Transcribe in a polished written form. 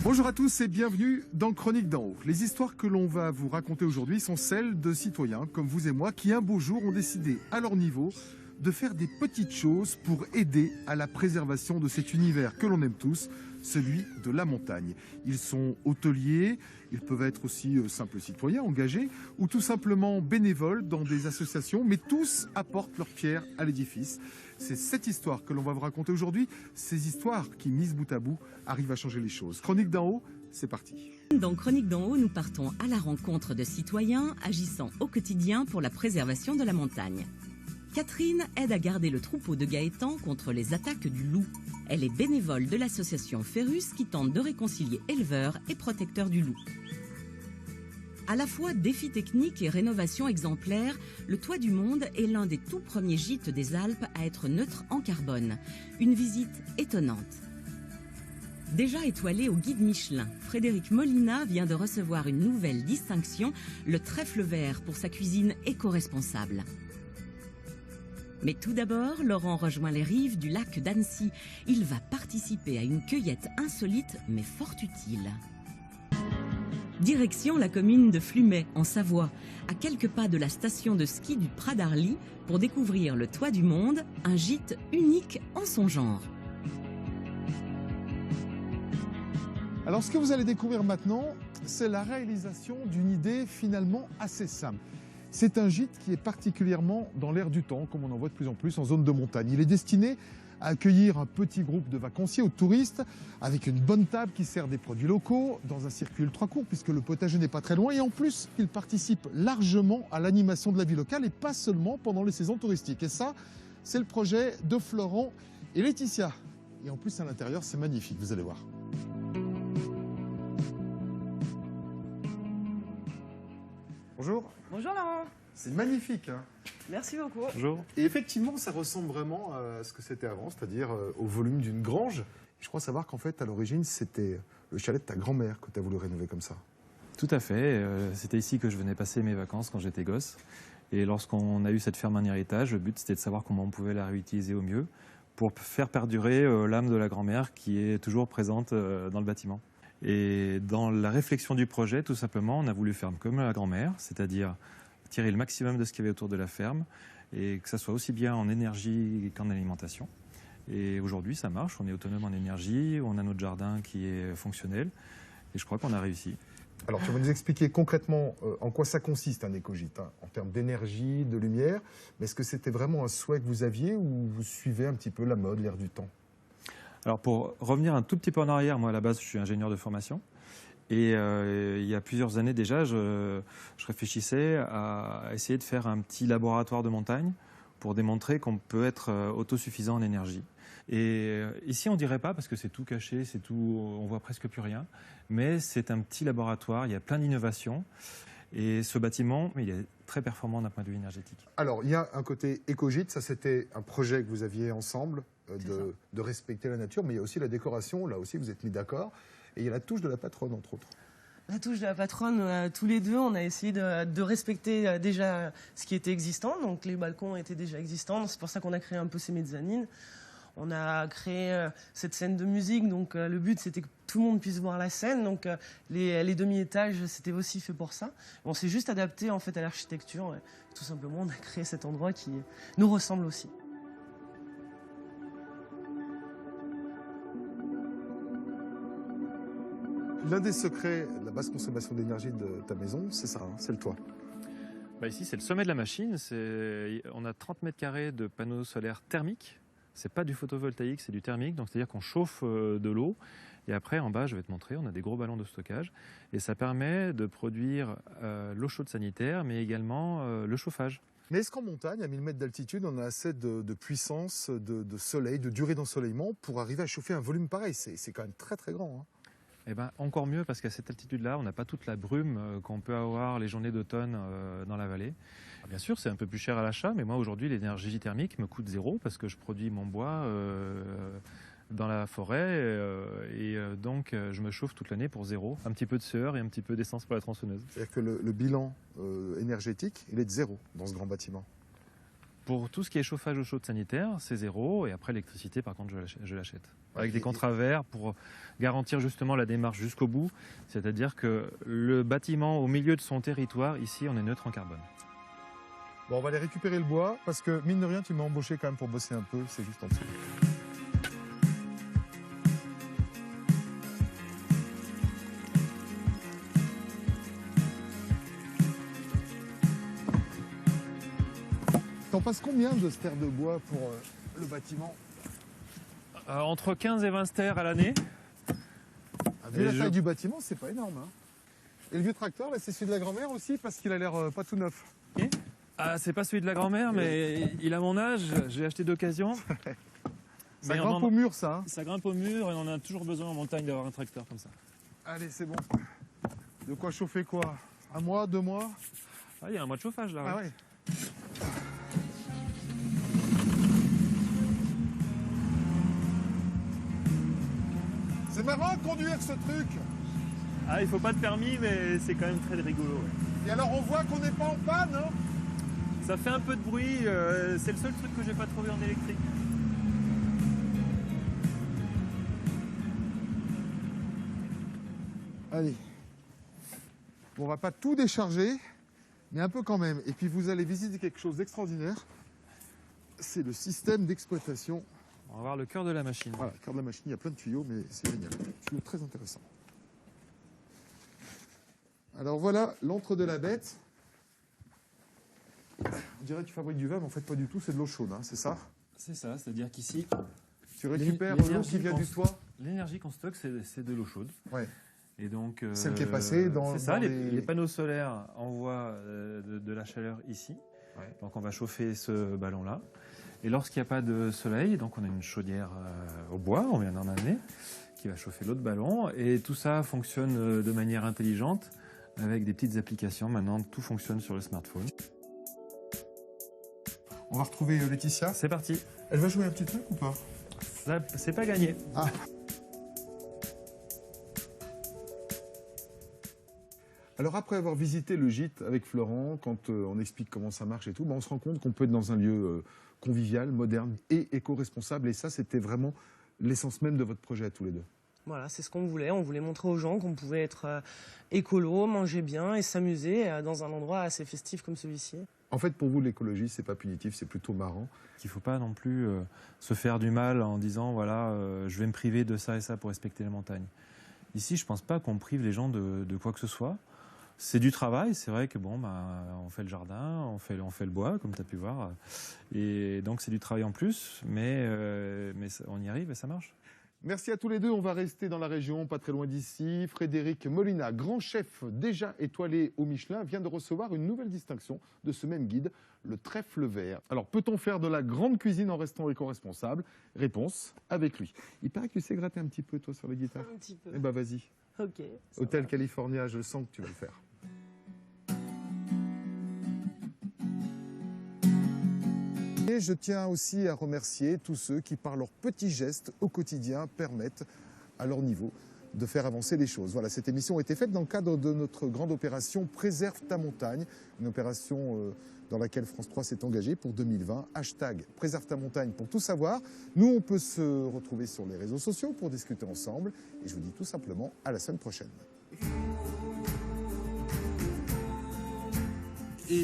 Bonjour à tous et bienvenue dans Chroniques d'en haut. Les histoires que l'on va vous raconter aujourd'hui sont celles de citoyens comme vous et moi qui un beau jour ont décidé à leur niveau de faire des petites choses pour aider à la préservation de cet univers que l'on aime tous, celui de la montagne. Ils sont hôteliers, ils peuvent être aussi simples citoyens engagés ou tout simplement bénévoles dans des associations, mais tous apportent leur pierre à l'édifice. C'est cette histoire que l'on va vous raconter aujourd'hui, ces histoires qui, mises bout à bout, arrivent à changer les choses. Chronique d'en haut, c'est parti. Dans Chronique d'en haut, nous partons à la rencontre de citoyens agissant au quotidien pour la préservation de la montagne. Catherine aide à garder le troupeau de Gaëtan contre les attaques du loup. Elle est bénévole de l'association Ferrus qui tente de réconcilier éleveurs et protecteurs du loup. À la fois défi technique et rénovation exemplaire, le Toit du Monde est l'un des tout premiers gîtes des Alpes à être neutre en carbone. Une visite étonnante. Déjà étoilé au guide Michelin, Frédéric Molina vient de recevoir une nouvelle distinction, le trèfle vert pour sa cuisine éco-responsable. Mais tout d'abord, Laurent rejoint les rives du lac d'Annecy. Il va participer à une cueillette insolite mais fort utile. Direction la commune de Flumet, en Savoie, à quelques pas de la station de ski du Prat d'Arly, pour découvrir le Toit du Monde, un gîte unique en son genre. Alors ce que vous allez découvrir maintenant, c'est la réalisation d'une idée finalement assez simple. C'est un gîte qui est particulièrement dans l'air du temps, comme on en voit de plus en plus en zone de montagne. Il est destiné à accueillir un petit groupe de vacanciers ou de touristes avec une bonne table qui sert des produits locaux dans un circuit ultra court puisque le potager n'est pas très loin et en plus il participe largement à l'animation de la vie locale et pas seulement pendant les saisons touristiques. Et ça, c'est le projet de Florent et Laetitia. Et en plus à l'intérieur, c'est magnifique, vous allez voir. Bonjour. Bonjour Laurent. C'est magnifique, hein? Merci beaucoup. Bonjour. Et effectivement, ça ressemble vraiment à ce que c'était avant, c'est-à-dire au volume d'une grange. Je crois savoir qu'en fait, à l'origine, c'était le chalet de ta grand-mère que tu as voulu rénover comme ça. Tout à fait. C'était ici que je venais passer mes vacances quand j'étais gosse. Et lorsqu'on a eu cette ferme en héritage, le but c'était de savoir comment on pouvait la réutiliser au mieux pour faire perdurer l'âme de la grand-mère qui est toujours présente dans le bâtiment. Et dans la réflexion du projet, tout simplement, on a voulu faire comme la grand-mère, c'est-à-dire tirer le maximum de ce qu'il y avait autour de la ferme et que ça soit aussi bien en énergie qu'en alimentation. Et aujourd'hui, ça marche, on est autonome en énergie, on a notre jardin qui est fonctionnel et je crois qu'on a réussi. Alors, tu vas nous expliquer concrètement en quoi ça consiste un écogîte, hein, en termes d'énergie, de lumière, mais est-ce que c'était vraiment un souhait que vous aviez ou vous suivez un petit peu la mode, l'air du temps? Alors pour revenir un tout petit peu en arrière, moi à la base je suis ingénieur de formation et il y a plusieurs années déjà je réfléchissais à essayer de faire un petit laboratoire de montagne pour démontrer qu'on peut être autosuffisant en énergie. Et ici on dirait pas parce que c'est tout caché, c'est tout, on voit presque plus rien, mais c'est un petit laboratoire, il y a plein d'innovations. Et ce bâtiment, il est très performant d'un point de vue énergétique. Alors, il y a un côté écogîte, ça c'était un projet que vous aviez ensemble, de respecter la nature, mais il y a aussi la décoration, là aussi vous êtes mis d'accord, et il y a la touche de la patronne entre autres. La touche de la patronne, tous les deux, on a essayé de respecter déjà ce qui était existant, donc les balcons étaient déjà existants, c'est pour ça qu'on a créé un peu ces mezzanines. On a créé cette scène de musique, donc le but c'était que tout le monde puisse voir la scène, donc les demi-étages c'était aussi fait pour ça. On s'est juste adapté en fait à l'architecture, tout simplement on a créé cet endroit qui nous ressemble aussi. L'un des secrets de la basse consommation d'énergie de ta maison, c'est ça, hein, c'est le toit. Bah ici c'est le sommet de la machine, on a 30 mètres carrés de panneaux solaires thermiques. C'est pas du photovoltaïque, c'est du thermique, donc c'est-à-dire qu'on chauffe de l'eau. Et après, en bas, je vais te montrer, on a des gros ballons de stockage. Et ça permet de produire l'eau chaude sanitaire, mais également le chauffage. Mais est-ce qu'en montagne, à 1000 mètres d'altitude, on a assez de puissance, de soleil, de durée d'ensoleillement pour arriver à chauffer un volume pareil? C'est quand même très très grand, hein. Eh ben, encore mieux, parce qu'à cette altitude-là, on n'a pas toute la brume qu'on peut avoir les journées d'automne dans la vallée. Bien sûr, c'est un peu plus cher à l'achat, mais moi aujourd'hui, l'énergie thermique me coûte zéro parce que je produis mon bois dans la forêt donc je me chauffe toute l'année pour zéro. Un petit peu de sueur et un petit peu d'essence pour la tronçonneuse. C'est-à-dire que le bilan énergétique, il est de zéro dans ce grand bâtiment. Pour tout ce qui est chauffage eau chaude sanitaire, c'est 0. Et après, l'électricité, par contre, je l'achète. Avec des contrats verts pour garantir justement la démarche jusqu'au bout. C'est-à-dire que le bâtiment, au milieu de son territoire, ici, on est neutre en carbone. Bon, on va aller récupérer le bois, parce que, mine de rien, tu m'as embauché quand même pour bosser un peu, c'est juste en dessous. T'en passes combien de stères de bois pour le bâtiment? Entre 15 et 20 stères à l'année. Vu la taille du bâtiment, c'est pas énorme. Hein. Et le vieux tracteur, là, c'est celui de la grand-mère aussi, parce qu'il a l'air pas tout neuf. Ah, c'est pas celui de la grand-mère, mais il a mon âge, j'ai acheté d'occasion. Ça grimpe au mur, ça. Hein. Ça grimpe au mur et on a toujours besoin en montagne d'avoir un tracteur comme ça. Allez, c'est bon. De quoi chauffer quoi? 1 mois, 2 mois? Ah, il y a un mois de chauffage là. Ah ouais. C'est marrant de conduire ce truc. Ah, il faut pas de permis, mais c'est quand même très rigolo. Ouais. Et alors on voit qu'on n'est pas en panne, hein? Ça fait un peu de bruit, c'est le seul truc que j'ai pas trouvé en électrique. Allez. Bon, on va pas tout décharger, mais un peu quand même. Et puis vous allez visiter quelque chose d'extraordinaire. C'est le système d'exploitation. On va voir le cœur de la machine. Voilà, le cœur de la machine, il y a plein de tuyaux, mais c'est génial. Tuyaux très intéressants. Alors voilà l'antre de la bête. On dirait que tu fabriques du vin, mais en fait pas du tout, c'est de l'eau chaude, hein, c'est ça? C'est ça, c'est-à-dire qu'ici, tu récupères l'eau qui vient du toit? L'énergie qu'on stocke, c'est de l'eau chaude. Ouais. Et donc, celle qui est passée dans... C'est ça, les panneaux solaires envoient de la chaleur ici. Ouais. Donc on va chauffer ce ballon-là. Et lorsqu'il n'y a pas de soleil, donc on a une chaudière au bois, on vient d'en amener, qui va chauffer l'autre ballon. Et tout ça fonctionne de manière intelligente, avec des petites applications. Maintenant, tout fonctionne sur le smartphone. On va retrouver Laetitia. C'est parti. Elle va jouer un petit truc ou pas? C'est pas gagné. Ah. Alors après avoir visité le gîte avec Florent, quand on explique comment ça marche et tout, on se rend compte qu'on peut être dans un lieu convivial, moderne et éco-responsable. Et ça, c'était vraiment l'essence même de votre projet à tous les deux. Voilà, c'est ce qu'on voulait. On voulait montrer aux gens qu'on pouvait être écolo, manger bien et s'amuser dans un endroit assez festif comme celui-ci. En fait, pour vous, l'écologie, c'est pas punitif, c'est plutôt marrant. Il ne faut pas non plus se faire du mal en disant, voilà, je vais me priver de ça et ça pour respecter la montagne. Ici, je ne pense pas qu'on prive les gens de quoi que ce soit. C'est du travail, c'est vrai que bon, on fait le jardin, on fait le bois, comme tu as pu voir. Et donc, c'est du travail en plus, mais on y arrive et ça marche. Merci à tous les deux. On va rester dans la région, pas très loin d'ici. Frédéric Molina, grand chef déjà étoilé au Michelin, vient de recevoir une nouvelle distinction de ce même guide, le trèfle vert. Alors, peut-on faire de la grande cuisine en restant éco-responsable? Réponse, avec lui. Il paraît que tu sais gratter un petit peu, toi, sur la guitare. Un petit peu. Eh ben, vas-y. Ok. Hôtel California, je sens que tu vas le faire. Et je tiens aussi à remercier tous ceux qui, par leurs petits gestes au quotidien, permettent à leur niveau de faire avancer les choses. Voilà, cette émission a été faite dans le cadre de notre grande opération Préserve ta montagne, une opération dans laquelle France 3 s'est engagée pour 2020. Hashtag Préserve ta montagne pour tout savoir. Nous, on peut se retrouver sur les réseaux sociaux pour discuter ensemble. Et je vous dis tout simplement à la semaine prochaine.